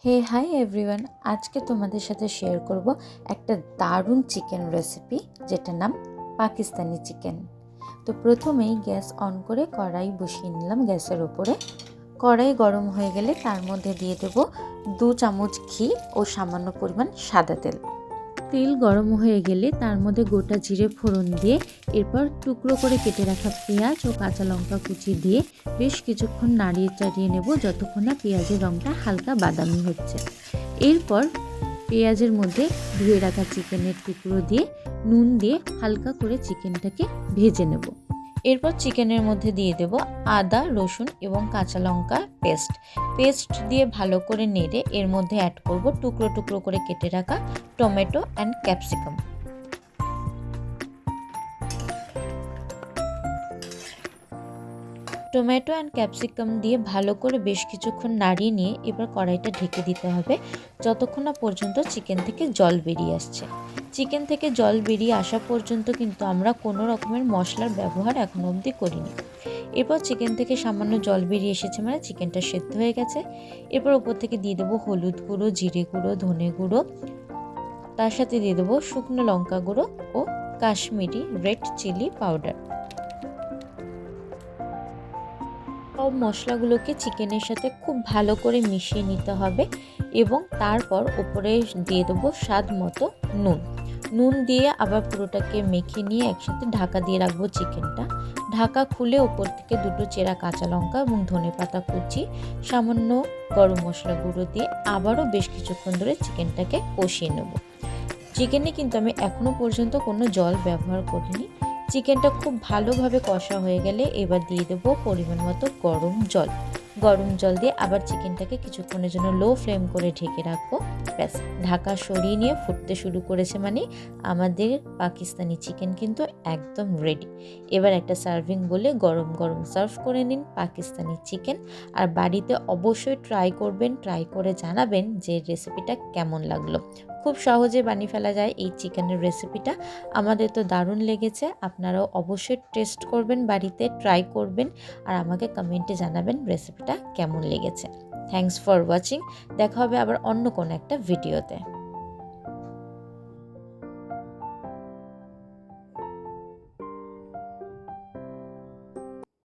হে hi everyone, আজকে তোমাদের সাথে শেয়ার করব একটা দারুণ চিকেন রেসিপি যেটার নাম পাকিস্তানি চিকেন। তো প্রথমেই গ্যাস অন করে কড়াই বসিয়ে নিলাম গ্যাসের উপরে। কড়াই গরম হয়ে গেলে তার মধ্যে দিয়ে দেব 2 চামচ ঘি ও সামান্য পরিমাণ সাদা তেল। তেল গরম হয়ে গেলে তার মধ্যে গোটা জিরে ফোড়ন দিয়ে এরপর টুকরো করে কেটে রাখা পেঁয়াজ ও কাঁচা লঙ্কা কুচি দিয়ে বেশ কিছুক্ষণ নাড়িয়ে চাড়িয়ে নেব যতক্ষণ না পেঁয়াজের রঙটা হালকা বাদামি হচ্ছে। এরপর পেঁয়াজের মধ্যে ধুয়ে রাখা চিকেনের টুকরো দিয়ে নুন দিয়ে হালকা করে চিকেনটাকে ভেজে নেব। এরপর চিকেনের মধ্যে দিয়ে দেব আদা, রসুন এবং কাঁচা লঙ্কা পেস্ট দিয়ে ভালো করে নেড়ে এর মধ্যে অ্যাড করব টুকরো টুকরো করে কেটে রাখা tomato and capsicum. Tomato and capsicum দিয়ে ভালো করে বেশ কিছুক্ষণ নাড়িয়ে নিয়ে এবার কড়াইটা ঢেকে দিতে হবে যতক্ষণ না পর্যন্ত চিকেন থেকে জল বেরিয়ে আসছে। চিকেন থেকে জল বেরিয়ে আসা পর্যন্ত কিন্তু আমরা কোনো রকমের মশলার ব্যবহার এখনো অবধি করিনি। এরপর চিকেন থেকে সামান্য জল বেরিয়ে এসেছে, মানে চিকেনটা সেদ্ধ হয়ে গেছে। এরপর ওপর থেকে দিয়ে দেবো হলুদ গুঁড়ো, জিরে গুঁড়ো, ধনে গুঁড়ো, তার সাথে দিয়ে দেবো শুকনো লঙ্কা গুঁড়ো ও কাশ্মীরি রেড চিলি পাউডার। সব মশলাগুলোকে চিকেনের সাথে খুব ভালো করে মিশিয়ে নিতে হবে এবং তারপর ওপরে দিয়ে দেবো স্বাদ মতো নুন দিয়ে আবার পুরোটাকে মেখে নিয়ে একসাথে ঢাকা দিয়ে রাখবো চিকেনটা। ঢাকা খুলে ওপর থেকে 2 চেরা কাঁচা লঙ্কা এবং ধনেপাতা কুচি, সামান্য গরম মশলা গুঁড়ো দিয়ে আবারও বেশ কিছুক্ষণ ধরে চিকেনটাকে কষিয়ে নেব। চিকেনে কিন্তু আমি এখনো পর্যন্ত কোনো জল ব্যবহার করিনি। চিকেনটা খুব ভালোভাবে কষা হয়ে গেলে এবার দিয়ে দেবো পরিমাণ মতো গরম জল দিয়ে আবার চিকেনটাকে কিছুক্ষণের জন্য লো ফ্লেম করে ঢেকে রাখবো। ব্যাস, ঢাকা সরিয়ে নিয়ে ফুটতে শুরু করেছে মানে আমাদের পাকিস্তানি চিকেন কিন্তু একদম রেডি। এবার একটা সার্ভিং বলে গরম গরম সার্ভ করে নিন পাকিস্তানি চিকেন। আর বাড়িতে অবশ্যই ট্রাই করবেন, ট্রাই করে জানাবেন যে রেসিপিটা কেমন লাগলো। খুব সহজে বানিয়ে ফেলা যায় এই চিকেনের রেসিপিটা। আমাদের তো দারুণ লেগেছে। আপনারাও অবশ্যই টেস্ট করবেন, বাড়িতে ট্রাই করবেন আর আমাকে কমেন্টে জানাবেন রেসিপিটা কেমন লেগেছে। Thanks for watching. দেখা হবে আবার অন্য কোনো একটা ভিডিওতে।